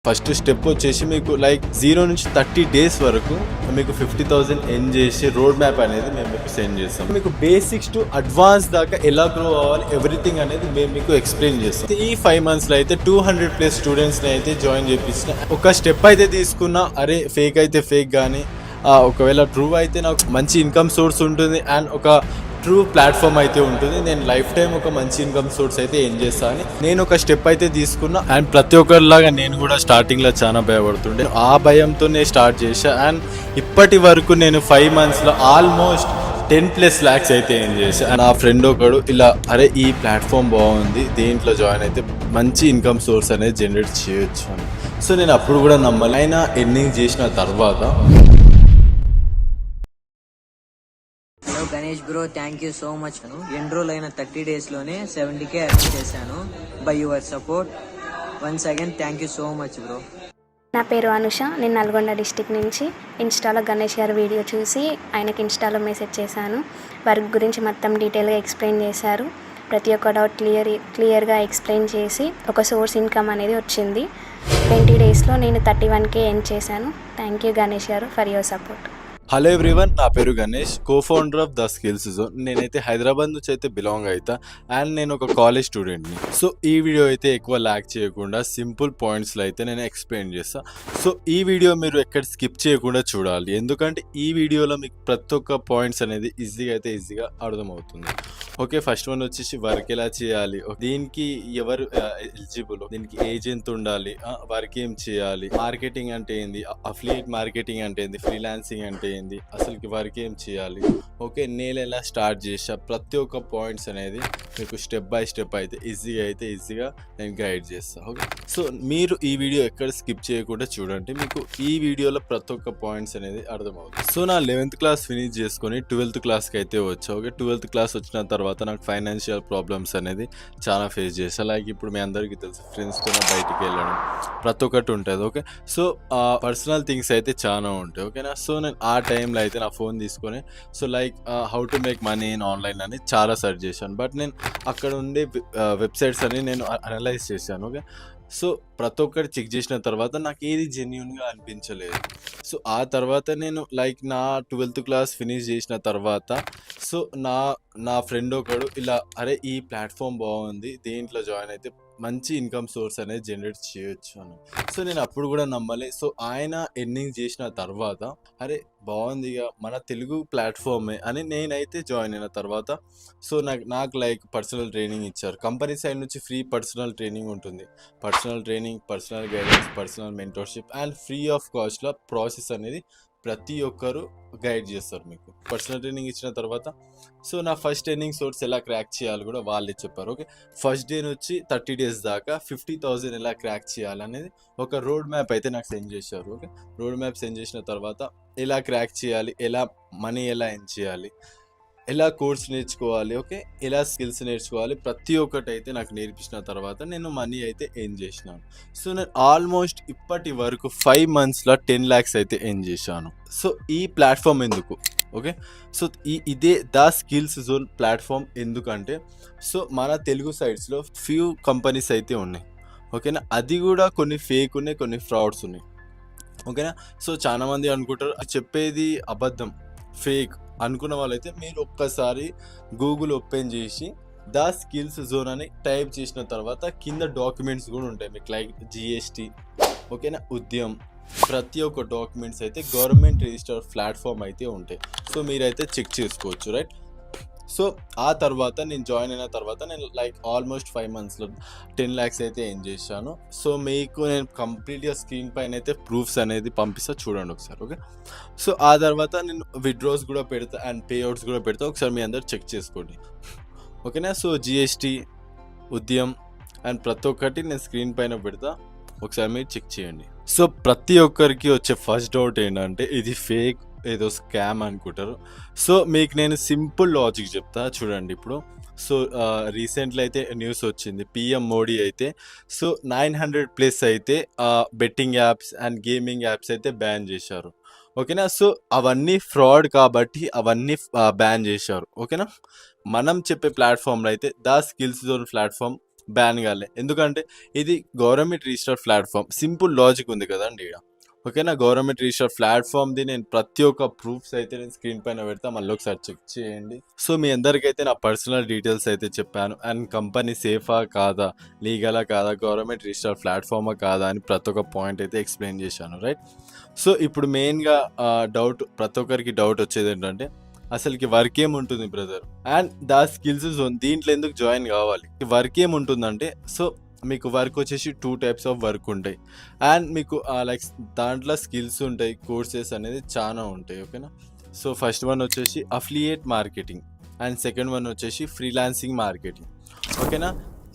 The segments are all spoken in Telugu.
ఫస్ట్ స్టెప్ వచ్చేసి మీకు లైక్ 0 నుంచి 30 days వరకు మీకు 50,000 ఎర్న్ చేసి రోడ్ మ్యాప్ అనేది మేము మీకు సెండ్ చేస్తాం. మీకు బేసిక్స్ టు అడ్వాన్స్ దాకా ఎలా గ్రో అవ్వాలి ఎవ్రీథింగ్ అనేది మేము మీకు ఎక్స్ప్లెయిన్ చేస్తాం. ఈ 5 monthsలో అయితే 200+ స్టూడెంట్స్ని అయితే జాయిన్ చేయించిన. ఒక స్టెప్ అయితే తీసుకున్నా, అరే ఫేక్ అయితే ఫేక్ కానీ ఒకవేళ ట్రూ అయితే నాకు మంచి ఇన్కమ్ సోర్స్ ఉంటుంది అండ్ ఒక ట్రూ ప్లాట్ఫామ్ అయితే ఉంటుంది, నేను లైఫ్ టైం ఒక మంచి ఇన్కమ్ సోర్స్ అయితే ఏం చేస్తాను. నేను ఒక స్టెప్ అయితే తీసుకున్నా అండ్ ప్రతి ఒక్కరిలాగా నేను కూడా స్టార్టింగ్లో చాలా భయపడుతుండే. ఆ భయంతోనే స్టార్ట్ చేశా అండ్ ఇప్పటి వరకు నేను 5 monthsలో ఆల్మోస్ట్ 10+ lakhs అయితే ఏం చేశా. అండ్ నా ఫ్రెండ్ ఒకడు ఇలా అరే ఈ ప్లాట్ఫామ్ బాగుంది, దేంట్లో జాయిన్ అయితే మంచి ఇన్కమ్ సోర్స్ అనేది జనరేట్ చేయొచ్చు అని. సో నేను అప్పుడు కూడా నమ్మాలి. అయినా ఎర్నింగ్ చేసిన తర్వాత Ganesh bro, thank you so much. Enrol అయిన 30 daysలోనే 70K ఎర్న్ చేశాను by your support. Once again thank you so much bro. నా పేరు అనుష. నేను నల్గొండ డిస్టిక్ నుంచి ఇన్స్టాలో గణేష్ గారి వీడియో చూసి ఆయనకి ఇన్స్టాలో మెసేజ్ చేశాను. వర్క్ గురించి మొత్తం డీటెయిల్గా ఎక్స్ప్లెయిన్ చేశారు. ప్రతి ఒక్క డౌట్ క్లియర్గా ఎక్స్ప్లెయిన్ చేసి ఒక సోర్స్ ఇన్కమ్ అనేది వచ్చింది. 20 daysలో నేను 31K ఎర్న్ చేశాను. థ్యాంక్ యూ గణేష్ గారు for your support. Hello everyone, నా పేరు Ganesh, co-founder of the skills zone. నేనైతే హైదరాబాద్ నుంచి అయితే బిలాంగ్ అవుతా అండ్ నేను ఒక కాలేజ్ స్టూడెంట్ని. సో ఈ వీడియో అయితే ఎక్కువ ల్యాక్ చేయకుండా సింపుల్ పాయింట్స్లో అయితే నేను ఎక్స్ప్లెయిన్ చేస్తాను. సో ఈ వీడియో మీరు ఎక్కడ స్కిప్ చేయకుండా చూడాలి, ఎందుకంటే ఈ వీడియోలో మీకు ప్రతి ఒక్క పాయింట్స్ అనేది ఈజీగా అర్థమవుతుంది. ఓకే, ఫస్ట్ వన్ వచ్చేసి వర్క్ ఎలా చేయాలి, దీనికి ఎవరు ఎలిజిబుల్, దీనికి ఏజ్ ఎంత ఉండాలి, వర్క్ ఏం చేయాలి, మార్కెటింగ్ అంటే ఏంది, అఫిలియేట్ మార్కెటింగ్ అంటే ఏంది, ఫ్రీలాన్సింగ్ అంటే ఏంది, అసలుకి వర్క్ ఏం చేయాలి, ఓకే నేను ఎలా స్టార్ట్ చేసా, ప్రతి ఒక్క పాయింట్స్ అనేది మీకు స్టెప్ బై స్టెప్ అయితే ఈజీగా నేను గైడ్ చేస్తాను. ఓకే, సో మీరు ఈ వీడియో ఎక్కడ స్కిప్ చేయకుండా చూడండి, మీకు ఈ వీడియోలో ప్రతి ఒక్క పాయింట్స్ అనేది అర్థమవుతుంది. సో నా 11th class ఫినిష్ చేసుకొని 12th classకి అయితే వచ్చా. ఓకే, 12th class వచ్చిన తర్వాత నాకు ఫైనాన్షియల్ ప్రాబ్లమ్స్ అనేది చాలా ఫేస్ చేస్తాను. లైక్ ఇప్పుడు మీ అందరికీ తెలుసు, ఫ్రెండ్స్తో బయటికి వెళ్ళడం ప్రతి ఒక్కటి ఉంటుంది. ఓకే, సో పర్సనల్ థింగ్స్ అయితే చాలా ఉంటాయి. ఓకేనా, సో నేను ఆ టైంలో అయితే నా ఫోన్ తీసుకొని so like how to make money in online అని చాలా సెర్చ్ చేశాను. బట్ నేను అక్కడ ఉండే వెబ్సైట్స్ అని నేను అనలైజ్ చేశాను. ఓకే, సో ప్రతి ఒక్కటి చెక్ చేసిన తర్వాత నాకు ఏది జెన్యూన్గా అనిపించలేదు. సో ఆ తర్వాత నేను లైక్ నా 12th class ఫినిష్ చేసిన తర్వాత సో నా ఫ్రెండ్ ఒకడు ఇలా అరే ఈ ప్లాట్ఫామ్ బాగుంది, దేంట్లో జాయిన్ అయితే మంచి ఇన్కమ్ సోర్స్ అనేది జనరేట్ చేయొచ్చు అని. సో నేను అప్పుడు కూడా నమ్మలే. సో ఆయన ఎర్నింగ్ చేసిన తర్వాత అరే బాగుంది, ఇక మన తెలుగు ప్లాట్ఫామే అని నేనైతే జాయిన్ అయిన తర్వాత సో నాకు లైక్ పర్సనల్ ట్రైనింగ్ ఇచ్చారు. కంపెనీ సైడ్ నుంచి ఫ్రీ పర్సనల్ ట్రైనింగ్ ఉంటుంది. Personal training, personal guidance, personal mentorship and free of కాస్ట్లో ప్రాసెస్ అనేది ప్రతి ఒక్కరు గైడ్ చేస్తారు మీకు. పర్సనల్ ట్రైనింగ్ ఇచ్చిన తర్వాత సో నా ఫస్ట్ ఎర్నింగ్ సోర్స్ ఎలా క్రాక్ చేయాలి కూడా వాళ్ళే చెప్పారు. ఓకే, ఫస్ట్ డే నుంచి 30 days దాకా 50,000 ఎలా క్రాక్ చేయాలనేది ఒక రోడ్ మ్యాప్ అయితే నాకు సెండ్ చేశారు. ఓకే, రోడ్ మ్యాప్ సెండ్ చేసిన తర్వాత ఎలా క్రాక్ చేయాలి, ఎలా మనీ ఎలా ఎర్న్ చేయాలి, ఎలా కోర్స్ నేర్చుకోవాలి, ఓకే ఎలా స్కిల్స్ నేర్చుకోవాలి, ప్రతి ఒక్కటి అయితే నాకు నేర్పించిన తర్వాత నేను మనీ అయితే ఎర్న్ చేసినాను. సో నేను ఆల్మోస్ట్ ఇప్పటి వరకు 5 monthsలో 10 lakhs అయితే ఎర్న్ చేశాను. సో ఈ ప్లాట్ఫామ్ ఎందుకు, ఓకే సో ఇదే ద స్కిల్స్ జోన్ ప్లాట్ఫామ్ ఎందుకంటే సో మన తెలుగు సైడ్స్లో ఫ్యూ కంపెనీస్ అయితే ఉన్నాయి. ఓకేనా, అది కూడా కొన్ని ఫేక్ ఉన్నాయి, కొన్ని ఫ్రాడ్స్ ఉన్నాయి. ఓకేనా, సో చాలా మంది అనుకుంటారు చెప్పేది అబద్ధం, ఫేక్ అనుకున్న వాళ్ళైతే మీరు ఒక్కసారి గూగుల్ ఓపెన్ చేసి ద స్కిల్స్ జోన్ అని టైప్ చేసిన తర్వాత కింద డాక్యుమెంట్స్ కూడా ఉంటాయి మీకు, లైక్ GST, ఓకేనా, ఉద్యమ్, ప్రతి ఒక్క డాక్యుమెంట్స్ అయితే గవర్నమెంట్ రిజిస్టర్ ప్లాట్ఫామ్ అయితే ఉంటాయి. సో మీరైతే చెక్ చేసుకోవచ్చు, రైట్. సో ఆ తర్వాత నేను జాయిన్ అయిన తర్వాత నేను లైక్ ఆల్మోస్ట్ 5 monthsలో 10 lakhs అయితే ఏం చేశాను. సో మీకు నేను కంప్లీట్గా స్క్రీన్ పైన అయితే ప్రూఫ్స్ అనేది పంపిస్తా, చూడండి ఒకసారి. ఓకే, సో ఆ తర్వాత నేను విత్డ్రాస్ కూడా పెడతా అండ్ పేఅవుట్స్ కూడా పెడతా, ఒకసారి మీ అందరు చెక్ చేసుకోండి. ఓకేనా, సో GST, ఉద్యమ్ అండ్ ప్రతి ఒక్కటి నేను స్క్రీన్ పైన పెడతా, ఒకసారి మీరు చెక్ చేయండి. సో ప్రతి ఒక్కరికి వచ్చే ఫస్ట్ డౌట్ ఏంటంటే ఇది ఫేక్, ఏదో స్కామ్ అనుకుంటారు. సో మీకు నేను సింపుల్ లాజిక్ చెప్తా, చూడండి. ఇప్పుడు సో రీసెంట్లీ అయితే న్యూస్ వచ్చింది, PM మోడీ అయితే సో 900+ అయితే betting apps and gaming apps అయితే బ్యాన్ చేశారు. ఓకేనా, సో అవన్నీ ఫ్రాడ్ కాబట్టి అవన్నీ బ్యాన్ చేశారు. ఓకేనా, మనం చెప్పే ప్లాట్ఫామ్లో అయితే the skills zone platform ban కాలే. ఎందుకంటే ఇది government registered platform. Simple logic ఉంది కదండి ఈడ. ఓకేనా, గవర్నమెంట్ రిజిస్టర్ ప్లాట్ఫామ్ది నేను ప్రతి ఒక్క ప్రూఫ్స్ అయితే నేను స్క్రీన్ పైన పెడతా, మళ్ళీ ఒకసారి చెక్ చేయండి. సో మీ అందరికైతే నా పర్సనల్ డీటెయిల్స్ అయితే చెప్పాను. అండ్ కంపెనీ సేఫా కాదా, లీగలా కాదా, గవర్నమెంట్ రిజిస్టర్ ప్లాట్ఫామా కాదా అని ప్రతి ఒక్క పాయింట్ అయితే ఎక్స్ప్లెయిన్ చేశాను, రైట్. సో ఇప్పుడు మెయిన్గా డౌట్, ప్రతి ఒక్కరికి డౌట్ వచ్చేది ఏంటంటే అసలుకి వర్క్ ఏముంటుంది brother and the skills zone, దీంట్లో ఎందుకు జాయిన్ కావాలి, వర్క్ ఏముంటుందంటే, సో మీకు వర్క్ వచ్చేసి 2 టైప్స్ ఆఫ్ వర్క్ ఉంటాయి. అండ్ మీకు లైక్ దాంట్లో స్కిల్స్ ఉంటాయి, కోర్సెస్ అనేది చాలా ఉంటాయి. ఓకేనా, సో ఫస్ట్ వన్ వచ్చేసి affiliate marketing and second one వచ్చేసి ఫ్రీలాన్సింగ్ మార్కెటింగ్. ఓకేనా,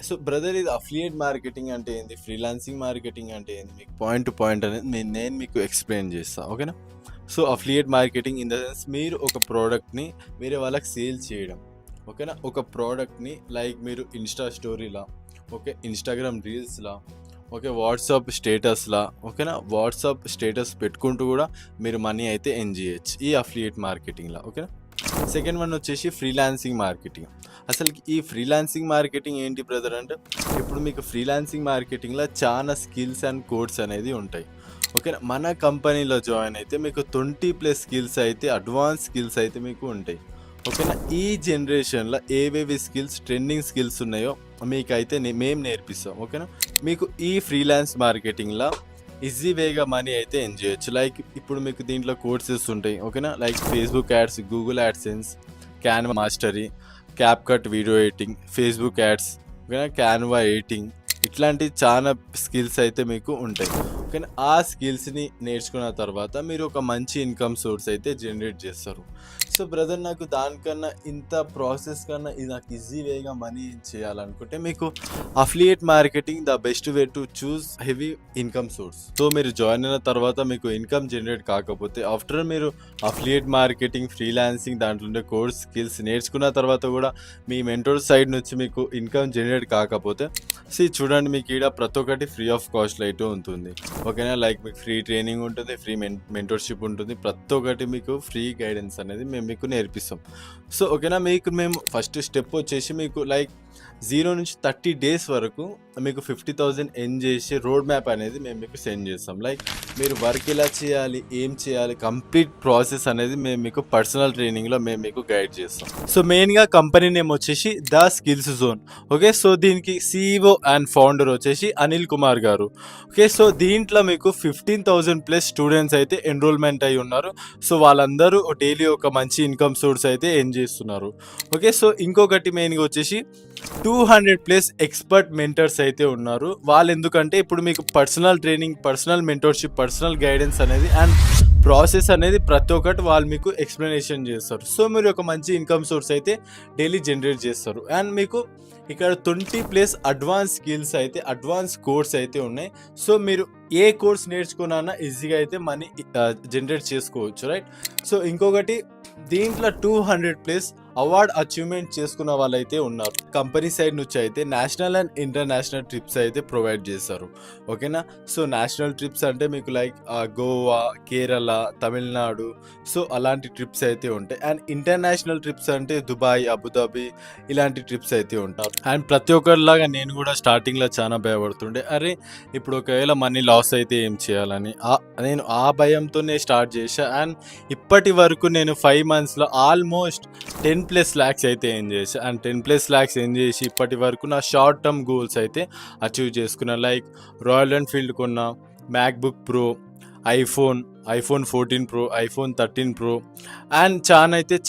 సో బ్రదర్ ఇది అఫిలియేట్ మార్కెటింగ్ అంటే ఏంది, ఫ్రీలాన్సింగ్ మార్కెటింగ్ అంటే ఏంది, మీకు పాయింట్ టు పాయింట్ అనేది నేను మీకు ఎక్స్ప్లెయిన్ చేస్తాను. ఓకేనా, so affiliate marketing in the sense మీరు ఒక ప్రోడక్ట్ని వేరే వాళ్ళకి సేల్ చేయడం. ఓకేనా, ఒక ప్రోడక్ట్ని లైక్ మీరు ఇన్స్టా స్టోరీలా, ఓకే, ఇన్స్టాగ్రామ్ రీల్స్లా, ఓకే, వాట్సాప్ స్టేటస్లా, ఓకేనా, వాట్సాప్ స్టేటస్ పెట్టుకుంటూ కూడా మీరు మనీ అయితే ఎర్న్ చేయొచ్చు ఈ అఫిలియేట్ మార్కెటింగ్లో. ఓకేనా, సెకండ్ వన్ వచ్చేసి ఫ్రీలాన్సింగ్ మార్కెటింగ్. అసలు ఈ ఫ్రీలాన్సింగ్ మార్కెటింగ్ ఏంటి బ్రదర్ అంటే, ఇప్పుడు మీకు ఫ్రీలాన్సింగ్ మార్కెటింగ్లో చాలా స్కిల్స్ అండ్ కోర్స్ అనేది ఉంటాయి. ఓకేనా, మన కంపెనీలో జాయిన్ అయితే మీకు 20+ స్కిల్స్ అయితే, అడ్వాన్స్ స్కిల్స్ అయితే మీకు ఉంటాయి. ఓకేనా, ఈ జనరేషన్లో ఏవేవి స్కిల్స్, ట్రెండింగ్ స్కిల్స్ ఉన్నాయో మీకైతే మేము నేర్పిస్తాం. ఓకేనా, మీకు ఈ ఫ్రీలాన్స్ మార్కెటింగ్లో ఈజీ వేగా మనీ అయితే ఎర్న్ చేయొచ్చు. లైక్ ఇప్పుడు మీకు దీంట్లో కోర్సెస్ ఉంటాయి. ఓకేనా, like Facebook ads, Google AdSense, Canva mastery, CapCut video editing, Facebook ads, ఓకేనా, క్యాన్వా ఎడిటింగ్, ఇట్లాంటి చాలా స్కిల్స్ అయితే మీకు ఉంటాయి. ఓకేనా, ఆ స్కిల్స్ని నేర్చుకున్న తర్వాత మీరు ఒక మంచి ఇన్కమ్ సోర్స్ అయితే జనరేట్ చేస్తారు. సో బ్రదర్ నాకు దానికన్నా ఇంత ప్రాసెస్ కన్నా ఇది నాకు ఈజీ వేగా మనీ చేయాలనుకుంటే మీకు affiliate marketing the best way to choose heavy income source. So మీరు జాయిన్ అయిన తర్వాత మీకు ఇన్కమ్ జనరేట్ కాకపోతే, ఆఫ్టర్ మీరు అఫిలియేట్ మార్కెటింగ్, ఫ్రీలాన్సింగ్ దాంట్లో ఉండే కోర్స్ స్కిల్స్ నేర్చుకున్న తర్వాత కూడా మీ మెంటోర్ సైడ్ నుంచి మీకు ఇన్కమ్ జనరేట్ కాకపోతే, చూడండి మీకు ఈడ ప్రతి ఒక్కటి ఫ్రీ ఆఫ్ కాస్ట్ అయితే ఉంటుంది. ఓకేనా, లైక్ మీకు ఫ్రీ ట్రైనింగ్ ఉంటుంది, ఫ్రీ మెంటోర్షిప్ ఉంటుంది, ప్రతి ఒక్కటి మీకు ఫ్రీ గైడెన్స్ అనేది మేము మీకు నేర్పిస్తాం. సో ఓకేనా, మేము ఫస్ట్ స్టెప్ వచ్చేసి మీకు లైక్ 0 నుంచి 30 డేస్ వరకు మీకు 50,000 ఎర్న్ చేసే రోడ్ మ్యాప్ అనేది మేము మీకు సెండ్ చేస్తాం. లైక్ మీరు వర్క్ ఎలా చేయాలి, ఏం చేయాలి, కంప్లీట్ ప్రాసెస్ అనేది మేము మీకు పర్సనల్ ట్రైనింగ్లో మేము మీకు గైడ్ చేస్తాం. సో మెయిన్గా కంపెనీ నేమ్ వచ్చేసి the skills zone. Okay, so దీనికి CEO అండ్ ఫౌండర్ వచ్చేసి అనిల్ కుమార్ గారు. ఓకే, సో దీంట్లో మీకు 15,000+ స్టూడెంట్స్ అయితే ఎన్రోల్మెంట్ అయి ఉన్నారు. సో వాళ్ళందరూ డైలీ ఒక మంచి ఇన్కమ్ సోర్స్ అయితే ఎర్న్ చేస్తున్నారు. ఓకే, సో ఇంకొకటి మెయిన్గా వచ్చేసి 200+ ఎక్స్పర్ట్ మెంటర్స్ అయితే ఉన్నారు. వాళ్ళు ఎందుకంటే ఇప్పుడు మీకు personal training, personal mentorship, personal guidance అనేది అండ్ ప్రాసెస్ అనేది ప్రతి ఒక్కటి వాళ్ళు మీకు ఎక్స్ప్లెనేషన్ చేస్తారు. సో మీరు ఒక మంచి ఇన్కమ్ సోర్స్ అయితే డైలీ జనరేట్ చేస్తారు. అండ్ మీకు ఇక్కడ 20+ అడ్వాన్స్ స్కిల్స్ అయితే, అడ్వాన్స్ కోర్స్ అయితే ఉన్నాయి. సో మీరు ఏ కోర్స్ నేర్చుకున్నా ఈజీగా అయితే మనీ జనరేట్ చేసుకోవచ్చు, రైట్. సో ఇంకొకటి దీంట్లో 200+ అవార్డ్ అచీవ్మెంట్ చేసుకున్న వాళ్ళైతే ఉన్నారు. కంపెనీ సైడ్ నుంచి అయితే నేషనల్ అండ్ ఇంటర్నేషనల్ ట్రిప్స్ అయితే ప్రొవైడ్ చేస్తారు. ఓకేనా, సో నేషనల్ ట్రిప్స్ అంటే మీకు లైక్ గోవా, కేరళ, తమిళనాడు, సో అలాంటి ట్రిప్స్ అయితే ఉంటాయి. అండ్ ఇంటర్నేషనల్ ట్రిప్స్ అంటే దుబాయ్, అబుదాబి ఇలాంటి ట్రిప్స్ అయితే ఉంటారు. అండ్ ప్రతి ఒక్కరిలాగా నేను కూడా స్టార్టింగ్లో చాలా భయపడుతుండే, అరే ఇప్పుడు ఒకవేళ మనీ లాస్ అయితే ఏం చేయాలని. నేను ఆ భయంతోనే స్టార్ట్ చేశా. అండ్ ఇప్పటి వరకు నేను 5 monthsలో ఆల్మోస్ట్ 10+ lakhs అయితే ఏం చేసా. అండ్ 10+ lakhs ఏం చేసి ఇప్పటి వరకు నా షార్ట్ టర్మ్ గోల్స్ అయితే అచీవ్ చేసుకున్నా. లైక్ రాయల్ ఎన్ఫీల్డ్ కొన్నా, MacBook pro, iPhone 14 Pro, iPhone 13 Pro and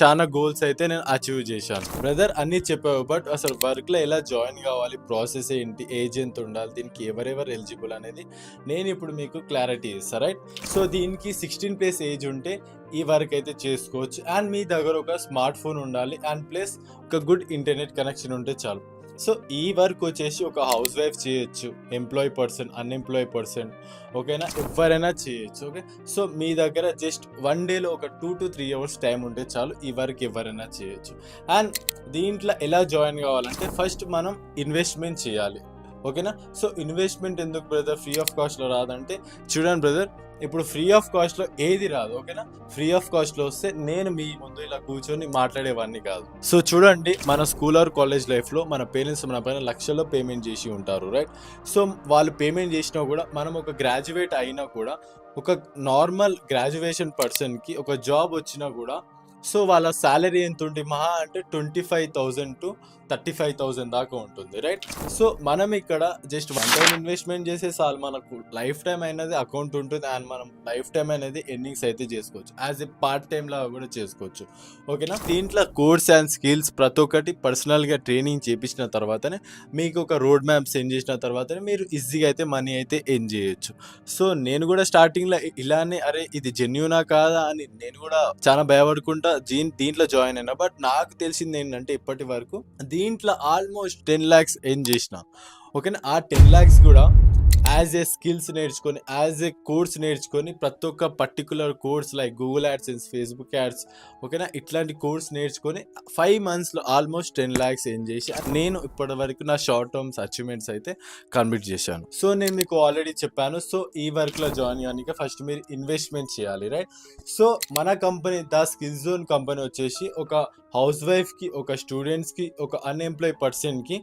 చాలా గోల్స్ అయితే నేను అచీవ్ చేశాను. బ్రదర్ అన్నీ చెప్పావు, బట్ అసలు వర్క్లో ఎలా జాయిన్ కావాలి, ప్రాసెస్ ఏంటి, ఏజ్ ఎంత ఉండాలి, దీనికి ఎవరెవరు ఎలిజిబుల్ అనేది నేను ఇప్పుడు మీకు క్లారిటీ ఇస్తాను, రైట్. సో దీనికి 16+ ఏజ్ ఉంటే ఈ వర్క్ అయితే చేసుకోవచ్చు. అండ్ మీ దగ్గర ఒక స్మార్ట్ ఫోన్ ఉండాలి అండ్ ప్లస్ ఒక గుడ్ ఇంటర్నెట్ కనెక్షన్ ఉంటే చాలు. సో ఈ వర్క్ వచ్చేసి ఒక హౌస్ వైఫ్ చేయొచ్చు, ఎంప్లాయ్ పర్సన్, అన్ఎంప్లాయ్ పర్సన్, ఓకేనా, ఎవరైనా చేయొచ్చు. ఓకే, సో మీ దగ్గర జస్ట్ 1 dayలో ఒక 2 to 3 hours టైం ఉంటే చాలు, ఈ వర్క్ ఎవరైనా చేయొచ్చు. అండ్ దీంట్లో ఎలా జాయిన్ కావాలంటే ఫస్ట్ మనం ఇన్వెస్ట్మెంట్ చేయాలి. ఓకేనా, సో ఇన్వెస్ట్మెంట్ ఎందుకు బ్రదర్ ఫ్రీ ఆఫ్ కాస్ట్లో రాదంటే, చూడండి బ్రదర్, ఇప్పుడు ఫ్రీ ఆఫ్ కాస్ట్లో ఏది రాదు, ఓకేనా. ఫ్రీ ఆఫ్ కాస్ట్లో వస్తే నేను మీ ముందు ఇలా కూర్చొని మాట్లాడేవాడిని కాదు. సో చూడండి, మన స్కూల్ ఆర్ కాలేజ్ లైఫ్లో మన పేరెంట్స్ మన పైన లక్షల్లో పేమెంట్ చేసి ఉంటారు, రైట్. సో వాళ్ళు పేమెంట్ చేసినా కూడా మనం ఒక గ్రాడ్యుయేట్ అయినా కూడా, ఒక నార్మల్ గ్రాడ్యుయేషన్ పర్సన్కి ఒక జాబ్ వచ్చినా కూడా, సో వాళ్ళ శాలరీ ఎంత ఉంటుంది, మహా అంటే 25,000 to 35,000 దాకా ఉంటుంది, రైట్. సో మనం ఇక్కడ జస్ట్ వన్ టైం ఇన్వెస్ట్మెంట్ చేసే చాలు, మనకు లైఫ్ టైం అనేది అకౌంట్ ఉంటుంది అండ్ మనం లైఫ్ టైం అనేది ఎర్నింగ్స్ అయితే చేసుకోవచ్చు, యాజ్ ఎ పార్ట్ టైం లాగా కూడా చేసుకోవచ్చు, ఓకేనా. దీంట్లో కోర్స్ అండ్ స్కిల్స్ ప్రతి ఒక్కటి పర్సనల్గా ట్రైనింగ్ చేయించిన తర్వాతనే, మీకు ఒక రోడ్ మ్యాప్ సెండ్ చేసిన తర్వాతనే మీరు ఈజీగా అయితే మనీ అయితే ఎర్న్ చేయొచ్చు. సో నేను కూడా స్టార్టింగ్లో ఇలానే, అరే ఇది జెన్యూనా కాదా అని నేను కూడా చాలా భయపడుకుంటా దీంట్లో జాయిన్ అయినా. బట్ నాకు తెలిసింది ఏంటంటే, ఇప్పటి వరకు దీంట్లో ఆల్మోస్ట్ 10 lakhs ఎర్న్ చేసిన, ఓకేనా. ఆ 10 lakhs కూడా యాజ్ ఏ స్కిల్స్ నేర్చుకొని, యాజ్ ఏ కోర్స్ నేర్చుకొని, ప్రతి ఒక్క particular course like Google AdSense, Facebook ads, ఓకేనా, ఇట్లాంటి కోర్స్ నేర్చుకొని 5 monthsలో ఆల్మోస్ట్ 10 lakhs ఎర్న్ చేసి నేను ఇప్పటి వరకు నా షార్ట్ టర్మ్స్ అచీవ్మెంట్స్ అయితే కంప్లీట్ చేశాను. సో నేను మీకు ఆల్రెడీ చెప్పాను, సో ఈ వర్క్లో జాయిన్ అవ్వడానికి ఫస్ట్ మీరు ఇన్వెస్ట్మెంట్ చేయాలి, రైట్. సో మన company the skill zone company వచ్చేసి ఒక హౌస్ వైఫ్కి, ఒక స్టూడెంట్స్కి, ఒక అన్ఎంప్లాయ్ పర్సన్కి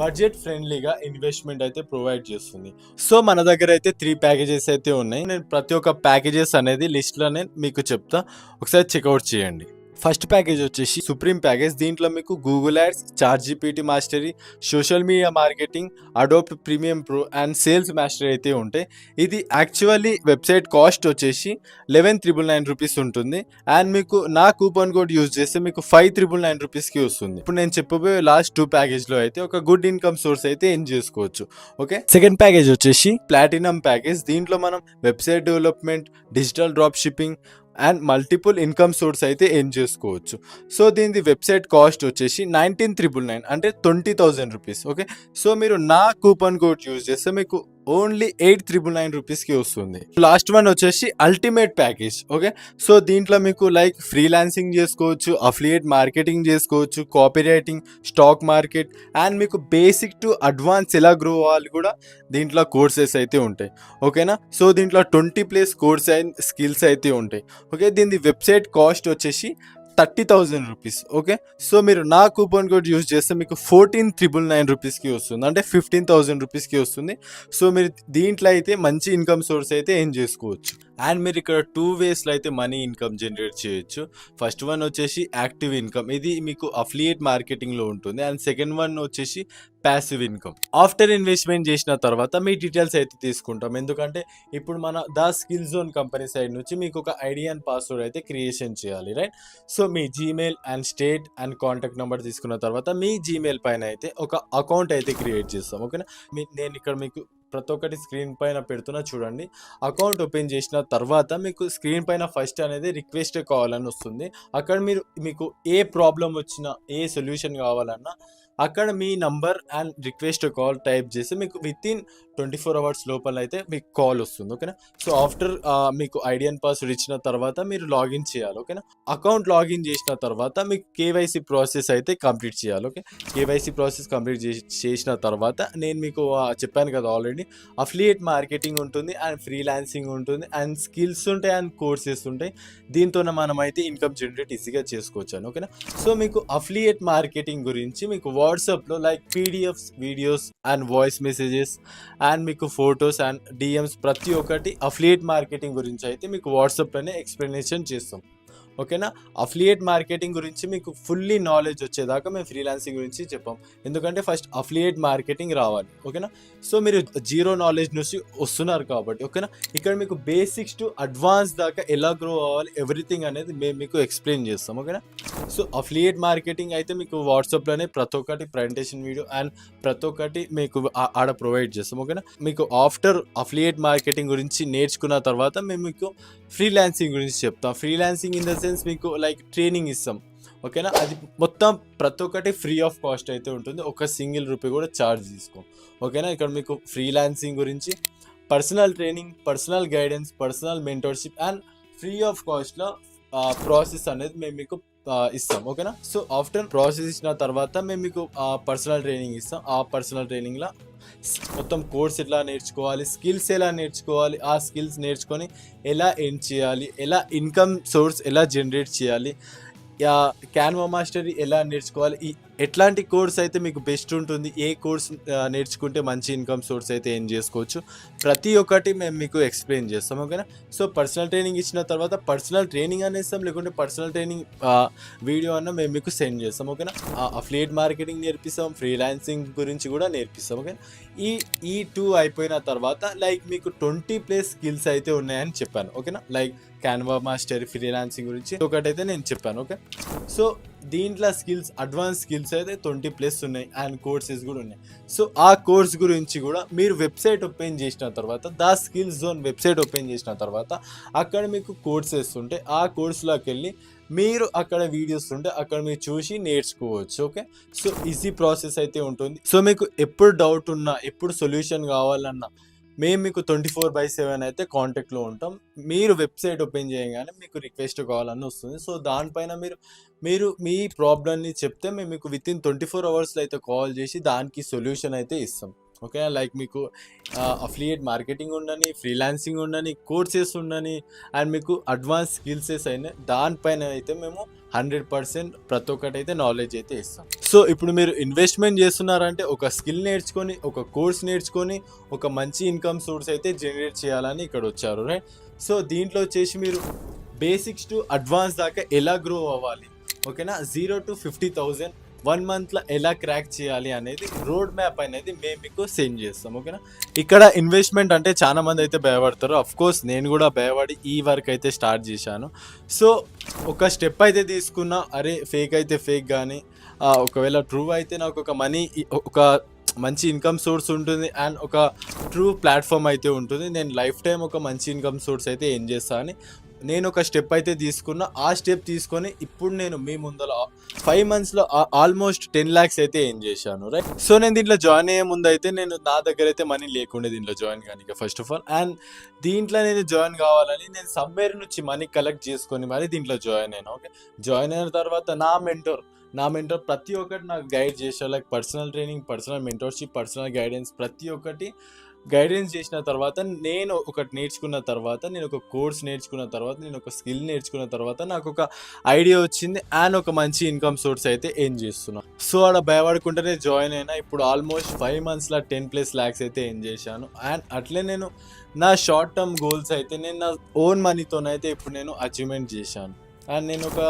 బడ్జెట్ ఫ్రెండ్లీగా ఇన్వెస్ట్మెంట్ అయితే ప్రొవైడ్ చేస్తుంది. సో మన దగ్గర అయితే 3 ప్యాకేజెస్ అయితే ఉన్నాయి. నేను ప్రతి ఒక్క ప్యాకేజెస్ అనేది లిస్ట్లోనే మీకు చెప్తా, ఒకసారి చెక్అవుట్ చేయండి. ఫస్ట్ ప్యాకేజ్ వచ్చేసి సుప్రీం ప్యాకేజ్. దీంట్లో మీకు Google ads, ChatGPT mastery, social media marketing, Adobe premium pro and sales mastery అయితే ఉంటాయి. ఇది యాక్చువల్లీ వెబ్సైట్ కాస్ట్ వచ్చేసి 11,999 రూపీస్ ఉంటుంది అండ్ మీకు నా కూపన్ కోడ్ యూజ్ చేస్తే మీకు 5,999 రూపీస్కి వస్తుంది. ఇప్పుడు నేను చెప్పబోయే లాస్ట్ 2 ప్యాకేజ్లో అయితే ఒక గుడ్ ఇన్కమ్ సోర్స్ అయితే ఎర్న్ చేసుకోవచ్చు, ఓకే. సెకండ్ ప్యాకేజ్ వచ్చేసి ప్లాటినం ప్యాకేజ్. దీంట్లో మనం website development, digital drop shipping and multiple income source అయితే ఎర్న్ చేసుకోవచ్చు. సో దీని వెబ్సైట్ కాస్ట్ వచ్చేసి 19,999 అంటే 20,000 రూపీస్, ఓకే. సో మీరు నా కూపన్ కోడ్ యూజ్ చేస్తే మీకు ఓన్లీ 8,999 రూపీస్కి వస్తుంది. లాస్ట్ వన్ వచ్చేసి అల్టిమేట్ ప్యాకేజ్, ఓకే. సో దీంట్లో మీకు లైక్ ఫ్రీలాన్సింగ్ చేసుకోవచ్చు, అఫిలియేట్ మార్కెటింగ్ చేసుకోవచ్చు, copy writing, stock market and మీకు బేసిక్ టు అడ్వాన్స్ ఎలా గ్రో అవ్వాలి కూడా దీంట్లో కోర్సెస్ అయితే ఉంటాయి, ఓకేనా. సో దీంట్లో 20+ కోర్స్ అండ్ స్కిల్స్ అయితే ఉంటాయి, ఓకే. దీని వెబ్సైట్ కాస్ట్ వచ్చేసి 30,000 రూపీస్, ఓకే. సో మీరు నా కూపన్ కోడ్ యూజ్ చేస్తే మీకు 14,999 రూపీస్కి వస్తుంది, అంటే 15,000 రూపీస్కి వస్తుంది. సో మీరు దీంట్లో అయితే మంచి ఇన్కమ్ సోర్స్ అయితే ఏం చేసుకోవచ్చు. అండ్ మీరు ఇక్కడ 2 వేస్లో అయితే మనీ ఇన్కమ్ జనరేట్ చేయొచ్చు. ఫస్ట్ వన్ వచ్చేసి యాక్టివ్ ఇన్కమ్, ఇది మీకు అఫిలియేట్ మార్కెటింగ్లో ఉంటుంది. అండ్ సెకండ్ వన్ వచ్చేసి ప్యాసివ్ ఇన్కమ్. ఆఫ్టర్ ఇన్వెస్ట్మెంట్ చేసిన తర్వాత మీ డీటెయిల్స్ అయితే తీసుకుంటాం, ఎందుకంటే ఇప్పుడు మన the skill zone company side నుంచి మీకు ఒక ఐడి అండ్ పాస్వర్డ్ అయితే క్రియేషన్ చేయాలి, right. So me Gmail and state and contact number తీసుకున్న తర్వాత మీ జీమెయిల్ పైన అయితే ఒక అకౌంట్ అయితే క్రియేట్ చేస్తాం, ఓకేనా. నేను ఇక్కడ మీకు ప్రతి ఒక్కటి స్క్రీన్ పైన పెడుతున్నా చూడండి. అకౌంట్ ఓపెన్ చేసిన తర్వాత మీకు స్క్రీన్ పైన ఫస్ట్ అనేది రిక్వెస్ట్ కావాలని వస్తుంది. అక్కడ మీకు ఏ ప్రాబ్లం వచ్చినా, ఏ సొల్యూషన్ కావాలన్నా అక్కడ మీ number and request call type చేసి మీకు వితిన్ 24 hours లోపల అయితే మీకు కాల్ వస్తుంది, ఓకేనా. సో ఆఫ్టర్ మీకు ఐడి అండ్ పాస్వర్డ్ ఇచ్చిన తర్వాత మీరు లాగిన్ చేయాలి, ఓకేనా. అకౌంట్ లాగిన్ చేసిన తర్వాత మీకు కేవైసీ ప్రాసెస్ అయితే కంప్లీట్ చేయాలి, ఓకే. కేవైసీ ప్రాసెస్ కంప్లీట్ చేసిన తర్వాత నేను మీకు చెప్పాను కదా ఆల్రెడీ, అఫిలియేట్ మార్కెటింగ్ ఉంటుంది అండ్ ఫ్రీలాన్సింగ్ ఉంటుంది అండ్ స్కిల్స్ ఉంటాయి అండ్ కోర్సెస్ ఉంటాయి. దీంతో మనం అయితే ఇన్కమ్ జనరేట్ ఈజీగా చేసుకోవచ్చు, ఓకేనా. సో మీకు అఫిలియేట్ మార్కెటింగ్ గురించి మీకు వాట్సాప్లో like PDFs, videos and voice messages and మీకు ఫొటోస్ అండ్ డిఎమ్స్ ప్రతి ఒక్కటి అఫిలియేట్ మార్కెటింగ్ గురించి అయితే మీకు వాట్సాప్లోనే ఎక్స్ప్లెనేషన్ చేస్తాం, ఓకేనా. అఫిలియేట్ మార్కెటింగ్ గురించి మీకు ఫుల్లీ నాలెడ్జ్ వచ్చేదాకా మేము ఫ్రీలాన్సింగ్ గురించి చెప్పాం, ఎందుకంటే ఫస్ట్ అఫిలియేట్ మార్కెటింగ్ రావాలి, ఓకేనా. సో మీరు 0 నాలెడ్జ్ నుంచి వస్తున్నారు కాబట్టి, ఓకేనా, ఇక్కడ మీకు బేసిక్స్ టు అడ్వాన్స్ దాకా ఎలా గ్రో అవ్వాలి ఎవ్రీథింగ్ అనేది మేము మీకు ఎక్స్ప్లెయిన్ చేస్తాం, ఓకేనా. సో అఫిలియేట్ మార్కెటింగ్ అయితే మీకు వాట్సాప్లోనే ప్రతి ఒక్కటి ప్రజెంటేషన్ వీడియో అండ్ ప్రతి ఒక్కటి మీకు ఆడ ప్రొవైడ్ చేస్తాం, ఓకేనా. మీకు ఆఫ్టర్ అఫిలియేట్ మార్కెటింగ్ గురించి నేర్చుకున్న తర్వాత మేము మీకు ఫ్రీలాన్సింగ్ గురించి చెప్తాం. ఫ్రీలాన్సింగ్ ఇన్ ద సెన్స్ మీకు లైక్ ట్రైనింగ్ ఇస్తాం, ఓకేనా. అది మొత్తం ప్రతి ఒక్కటి ఫ్రీ ఆఫ్ కాస్ట్ అయితే ఉంటుంది, ఒక సింగిల్ రూపీ కూడా ఛార్జ్ తీసుకోం, ఓకేనా. ఇక్కడ మీకు ఫ్రీలాన్సింగ్ గురించి personal training, personal guidance, personal mentorship and free of కాస్ట్లో ప్రాసెస్ అనేది మేము మీకు ఇస్తాం, ఓకేనా. సో ఆఫ్టర్ ప్రాసెస్ ఇచ్చిన తర్వాత మేము మీకు పర్సనల్ ట్రైనింగ్ ఇస్తాం. ఆ పర్సనల్ ట్రైనింగ్లో మొత్తం కోర్స్ ఎట్లా నేర్చుకోవాలి, స్కిల్స్ ఎలా నేర్చుకోవాలి, ఆ స్కిల్స్ నేర్చుకొని ఎలా ఎర్న్ చేయాలి, ఎలా ఇన్కమ్ సోర్స్ ఎలా జనరేట్ చేయాలి, క్యాన్వా మాస్టరీ ఎలా నేర్చుకోవాలి, ఎట్లాంటి కోర్స్ అయితే మీకు బెస్ట్ ఉంటుంది, ఏ కోర్స్ నేర్చుకుంటే మంచి ఇన్కమ్ సోర్స్ అయితే ఏం చేసుకోవచ్చు, ప్రతి ఒక్కటి మేము మీకు ఎక్స్ప్లెయిన్ చేస్తాం. ఓకేనా. సో పర్సనల్ ట్రైనింగ్ ఇచ్చిన తర్వాత పర్సనల్ ట్రైనింగ్ అనేస్తాం, లేకుంటే పర్సనల్ ట్రైనింగ్ వీడియో అన్న మేము మీకు సెండ్ చేస్తాం. ఓకేనా. అఫిలియేట్ మార్కెటింగ్ నేర్పిస్తాం, ఫ్రీలాన్సింగ్ గురించి కూడా నేర్పిస్తాం. ఓకే. ఈ 2 అయిపోయిన తర్వాత లైక్ మీకు 20+ స్కిల్స్ అయితే ఉన్నాయని చెప్పాను. ఓకేనా. లైక్ క్యాన్వా మాస్టర్, ఫ్రీలాన్సింగ్ గురించి ఒకటైతే నేను చెప్పాను. ఓకే. సో దీంట్లో స్కిల్స్, అడ్వాన్స్ స్కిల్స్ అయితే 20+ ఉన్నాయి అండ్ కోర్సెస్ కూడా ఉన్నాయి. సో ఆ కోర్స్ గురించి కూడా మీరు వెబ్సైట్ ఓపెన్ చేసిన తర్వాత, the skills zone website open చేసిన తర్వాత అక్కడ మీకు కోర్సెస్ ఉంటే ఆ కోర్సులోకి వెళ్ళి మీరు అక్కడ వీడియోస్ ఉంటే అక్కడ మీరు చూసి నేర్చుకోవచ్చు. ఓకే. సో ఈజీ ప్రాసెస్ అయితే ఉంటుంది. సో మీకు ఎప్పుడు డౌట్ ఉన్నా, ఎప్పుడు సొల్యూషన్ కావాలన్నా మేము మీకు 24/7 అయితే కాంటాక్ట్లో ఉంటాం. మీరు వెబ్సైట్ ఓపెన్ చేయగానే మీకు రిక్వెస్ట్ కావాలని వస్తుంది. సో దానిపైన మీరు మీ ప్రాబ్లమ్ని చెప్తే మేము మీకు వితిన్ 24 అవర్స్లో అయితే కాల్ చేసి దానికి సొల్యూషన్ అయితే ఇస్తాం. ఓకే. లైక్ మీకు అఫిలియేట్ మార్కెటింగ్ ఉండని, ఫ్రీలాన్సింగ్ ఉండని, కోర్సెస్ ఉండని అండ్ మీకు అడ్వాన్స్ స్కిల్సెస్ అయినా దానిపైన అయితే మేము 100% ప్రతి ఒక్కటి అయితే నాలెడ్జ్ అయితే ఇస్తాం. సో ఇప్పుడు మీరు ఇన్వెస్ట్మెంట్ చేస్తున్నారంటే ఒక స్కిల్ నేర్చుకొని, ఒక కోర్స్ నేర్చుకొని ఒక మంచి ఇన్కమ్ సోర్స్ అయితే జనరేట్ చేయాలని ఇక్కడ వచ్చారు. రైట్. సో దీంట్లో వచ్చేసి మీరు బేసిక్స్ టు అడ్వాన్స్ దాకా ఎలా గ్రో అవ్వాలి, ఓకేనా, 0 to 50,000 1 మంత్లో ఎలా క్రాక్ చేయాలి అనేది రోడ్ మ్యాప్ అనేది మేము మీకు సెండ్ చేస్తాం. ఓకేనా. ఇక్కడ ఇన్వెస్ట్మెంట్ అంటే చాలా మంది అయితే భయపడతారు. అఫ్ కోర్స్ నేను కూడా భయపడి ఈ వర్క్ అయితే స్టార్ట్ చేశాను. సో ఒక స్టెప్ అయితే తీసుకున్నా, అరే ఫేక్ అయితే ఫేక్, కానీ ఒకవేళ ట్రూ అయితే నాకు ఒక మనీ, ఒక మంచి ఇన్కమ్ సోర్స్ ఉంటుంది అండ్ ఒక ట్రూ ప్లాట్ఫామ్ అయితే ఉంటుంది, నేను లైఫ్ టైం ఒక మంచి ఇన్కమ్ సోర్స్ అయితే ఏం చేస్తా అని నేను ఒక స్టెప్ అయితే తీసుకున్నా. ఆ స్టెప్ తీసుకొని ఇప్పుడు నేను మీ ముందర 5 మంత్స్లో ఆల్మోస్ట్ 10 lakhs అయితే ఏం చేశాను. రైట్. సో నేను దీంట్లో జాయిన్ అయ్యే ముందు అయితే నా దగ్గర అయితే మనీ లేకుండే దీంట్లో జాయిన్ కానీ ఫస్ట్ ఆఫ్ ఆల్. అండ్ దీంట్లో నేను జాయిన్ కావాలని నేను సమ్వేర్ నుంచి మనీ కలెక్ట్ చేసుకొని మరి దీంట్లో జాయిన్ అయినా. ఓకే. జాయిన్ అయిన తర్వాత నా మెంటర్ ప్రతి ఒక్కటి నాకు గైడ్ చేశారు. Like personal training, personal mentorship, personal guidance, ప్రతి ఒక్కటి గైడెన్స్ చేసిన తర్వాత, నేను ఒకటి నేర్చుకున్న తర్వాత, నేను ఒక కోర్స్ నేర్చుకున్న తర్వాత, నేను ఒక స్కిల్ నేర్చుకున్న తర్వాత నాకు ఒక ఐడియా వచ్చింది అండ్ ఒక మంచి ఇన్కమ్ సోర్స్ అయితే ఏం చేస్తున్నాను. సో అలా భయపడకుండానే జాయిన్ అయినా. ఇప్పుడు ఆల్మోస్ట్ 5 మంత్స్లో 10+ lakhs అయితే ఏం చేశాను. అండ్ అట్లే నేను నా షార్ట్ టర్మ్ గోల్స్ అయితే నేను నా ఓన్ మనీతోనైతే ఇప్పుడు నేను అచీవ్మెంట్ చేశాను. అండ్ నేను ఒక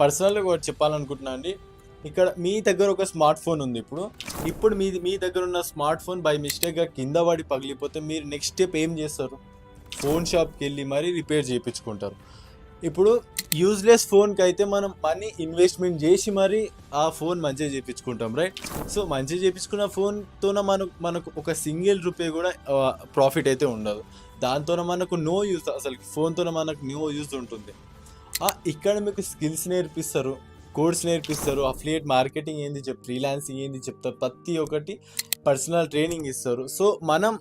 పర్సనల్గా ఒకటి చెప్పాలనుకుంటున్నాను అండి. ఇక్కడ మీ దగ్గర ఒక స్మార్ట్ ఫోన్ ఉంది. ఇప్పుడు మీ దగ్గర ఉన్న స్మార్ట్ ఫోన్ బై మిస్టేక్గా కింద పడి పగిలిపోతే మీరు నెక్స్ట్ స్టెప్ ఏం చేస్తారు? ఫోన్ షాప్కి వెళ్ళి మరీ రిపేర్ చేయించుకుంటారు. ఇప్పుడు యూజ్లెస్ ఫోన్కి అయితే మనం మనీ ఇన్వెస్ట్మెంట్ చేసి మరీ ఆ ఫోన్ మంచిగా చేయించుకుంటాం. రైట్. సో మంచిగా చేయించుకున్న ఫోన్తోన మనకు ఒక సింగిల్ రూపీ కూడా ప్రాఫిట్ అయితే ఉండదు. దాంతో మనకు నో యూజ్, అసలు ఫోన్తో మనకు నో యూజ్ ఉంటుంది. ఇక్కడ మీకు స్కిల్స్ నేర్పిస్తారు, కోర్స్ నేర్పిస్తారు, అఫిలియేట్ మార్కెటింగ్ ఏంది ఫ్రీలాన్సింగ్ ఏంది చెప్తారు, ప్రతి ఒక్కటి పర్సనల్ ట్రైనింగ్ ఇస్తారు. సో మనం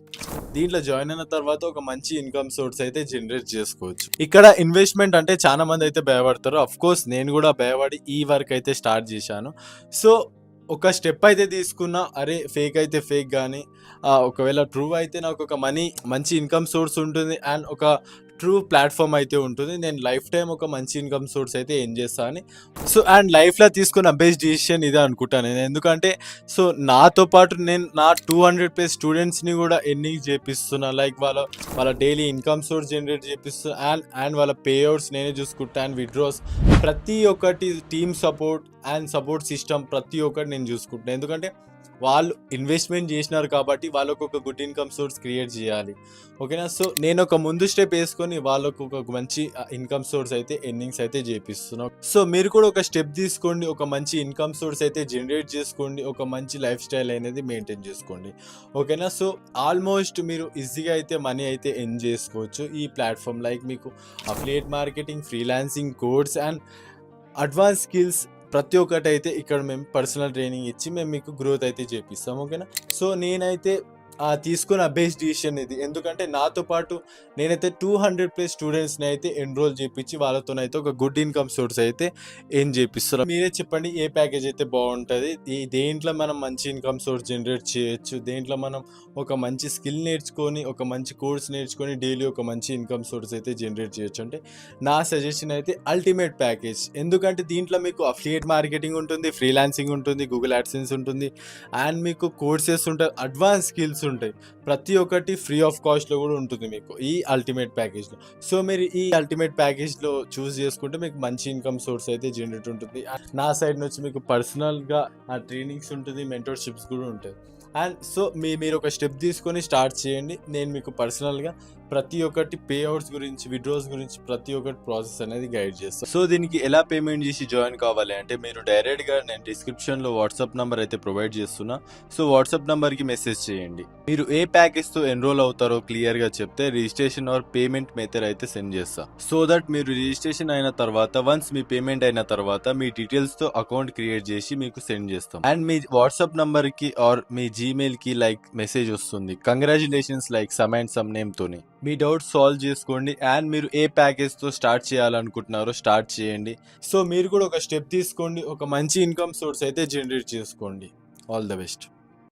దీంట్లో జాయిన్ అయిన తర్వాత ఒక మంచి ఇన్కమ్ సోర్స్ అయితే జనరేట్ చేసుకోవచ్చు. ఇక్కడ ఇన్వెస్ట్మెంట్ అంటే చాలా మంది అయితే భయపడతారు. అఫ్ కోర్స్ నేను కూడా భయపడి ఈ వర్క్ అయితే స్టార్ట్ చేశాను. సో ఒక స్టెప్ అయితే తీసుకున్నా, అరే ఫేక్ అయితే ఫేక్, కానీ ఒకవేళ ట్రూ అయితే నాకు ఒక మనీ, మంచి ఇన్కమ్ సోర్స్ ఉంటుంది అండ్ ఒక ట్రూ ప్లాట్ఫామ్ అయితే ఉంటుంది, నేను లైఫ్ టైం ఒక మంచి ఇన్కమ్ సోర్స్ అయితే ఏం చేస్తా అని. సో అండ్ లైఫ్లో తీసుకున్న బెస్ట్ డిసిషన్ ఇదే అనుకుంటాను నేను. ఎందుకంటే సో నాతో పాటు నేను నా 200+ స్టూడెంట్స్ని కూడా ఎన్ని చేపిస్తున్నా. లైక్ వాళ్ళ డైలీ ఇన్కమ్ సోర్స్ జనరేట్ చేపిస్తున్నా అండ్ వాళ్ళ పేఅవుట్స్ నేనే చూసుకుంటా అండ్ విత్డ్రాస్ ప్రతి ఒక్కటి, team support and support system ప్రతి ఒక్కటి నేను చూసుకుంటాను. ఎందుకంటే వాళ్ళు ఇన్వెస్ట్మెంట్ చేసినారు కాబట్టి వాళ్ళకు ఒక గుడ్ ఇన్కమ్ సోర్స్ క్రియేట్ చేయాలి. ఓకేనా. సో నేను ఒక ముందు స్టెప్ వేసుకొని వాళ్ళకు ఒక మంచి ఇన్కమ్ సోర్స్ అయితే ఎర్నింగ్స్ అయితే చేపిస్తున్నాం. సో మీరు కూడా ఒక స్టెప్ తీసుకోండి, ఒక మంచి ఇన్కమ్ సోర్స్ అయితే జనరేట్ చేసుకోండి, ఒక మంచి లైఫ్ స్టైల్ అనేది మెయింటైన్ చేసుకోండి. ఓకేనా. సో ఆల్మోస్ట్ మీరు ఈజీగా అయితే మనీ అయితే ఎర్న్ చేసుకోవచ్చు ఈ ప్లాట్ఫామ్. లైక్ మీకు affiliate marketing, freelancing, course and advance skills ప్రతి ఒక్కటి అయితే ఇక్కడ మేము పర్సనల్ ట్రైనింగ్ ఇచ్చి మేము మీకు గ్రోత్ అయితే చేపిస్తాం. ఓకేనా. సో నేనైతే తీసుకున్న బెస్ట్ డిసిషన్ ఇది. ఎందుకంటే నాతో పాటు నేనైతే 200+ స్టూడెంట్స్‌ని అయితే ఎన్రోల్ చేపిచ్చి వాళ్ళతోనైతే ఒక గుడ్ ఇన్‌కమ్ సోర్స్ అయితే ఎర్న్ చేపిస్తున్నా. మీరే చెప్పండి ఏ ప్యాకేజ్ అయితే బావుంటది? దేంట్లో మనం మంచి ఇన్‌కమ్ సోర్స్ జనరేట్ చేయొచ్చు? దేంట్లో మనం ఒక మంచి స్కిల్ నేర్చుకొని, ఒక మంచి కోర్స్ నేర్చుకొని డైలీ ఒక మంచి ఇన్‌కమ్ సోర్స్ అయితే జనరేట్ చేయొచ్చు అంటే నా సజెషన్ అయితే అల్టిమేట్ ప్యాకేజ్. ఎందుకంటే దీంట్లో మీకు అఫిలియేట్ మార్కెటింగ్ ఉంటుంది, ఫ్రీలాన్సింగ్ ఉంటుంది, గూగుల్ యాడ్సెన్స్ ఉంటుంది అండ్ మీకు కోర్సెస్ ఉంటాయి, అడ్వాన్స్ స్కిల్స్ ఉంటాయి. ప్రతి ఒక్కటి ఫ్రీ ఆఫ్ కాస్ట్‌లో కూడా ఉంటుంది మీకు ఈ అల్టిమేట్ ప్యాకేజ్‌లో. సో మీరు ఈ అల్టిమేట్ ప్యాకేజ్‌లో చూస్ చేసుకుంటే మీకు మంచి ఇన్‌కమ్ సోర్స్ అయితే జనరేట్ ఉంటుంది. నా సైడ్ నుంచి మీకు పర్సనల్‌గా ట్రైనింగ్స్ ఉంటుంది, మెంటర్‌షిప్స్ కూడా ఉంటాయి. అండ్ సో మీరు ఒక స్టెప్ తీసుకొని స్టార్ట్ చేయండి. నేను మీకు పర్సనల్‌గా ప్రతి ఒక్కటి పే అవుట్స్ గురించి, విత్‌డ్రాస్ గురించి ప్రతి ఒక్కటి ప్రాసెస్ అనేది గైడ్ చేస్తాను. సో దీనికి ఎలా పేమెంట్ చేసి జాయిన్ కావాలి అంటే మీరు డైరెక్ట్‌గా నేను డిస్క్రిప్షన్‌లో వాట్సాప్ నంబర్ అయితే ప్రొవైడ్ చేస్తున్నా. సో వాట్సాప్ నంబర్‌కి మెసేజ్ చేయండి. మీరు ఏ ప్యాకేజ్‌తో ఎన్రోల్ అవుతారో క్లియర్‌గా చెప్తే రిజిస్ట్రేషన్ ఆర్ పేమెంట్ మెథడ్ అయితే సెండ్ చేస్తా. సో దట్ మీరు రిజిస్ట్రేషన్ అయిన తర్వాత వన్స్ మీ పేమెంట్ అయిన తర్వాత మీ డీటెయిల్స్‌తో అకౌంట్ క్రియేట్ చేసి మీకు సెండ్ చేస్తాం. అండ్ మీ వాట్సాప్ నంబర్‌కి ఆర్ మీ జీమెయిల్‌కి మెసేజ్ వస్తుంది. కంగ్రాచ్యులేషన్స్ సమ్ అండ్ సమ్ నేమ్‌తోని. మీ డౌట్స్ సాల్వ్ చేసుకోండి అండ్ మీరు ఏ ప్యాకేజ్‌తో స్టార్ట్ చేయాలనుకుంటున్నారో స్టార్ట్ చేయండి. సో మీరు కూడా ఒక స్టెప్ తీసుకోండి. ఒక మంచి ఇన్‌కమ్ సోర్స్ అయితే జనరేట్ చేసుకోండి. All the best.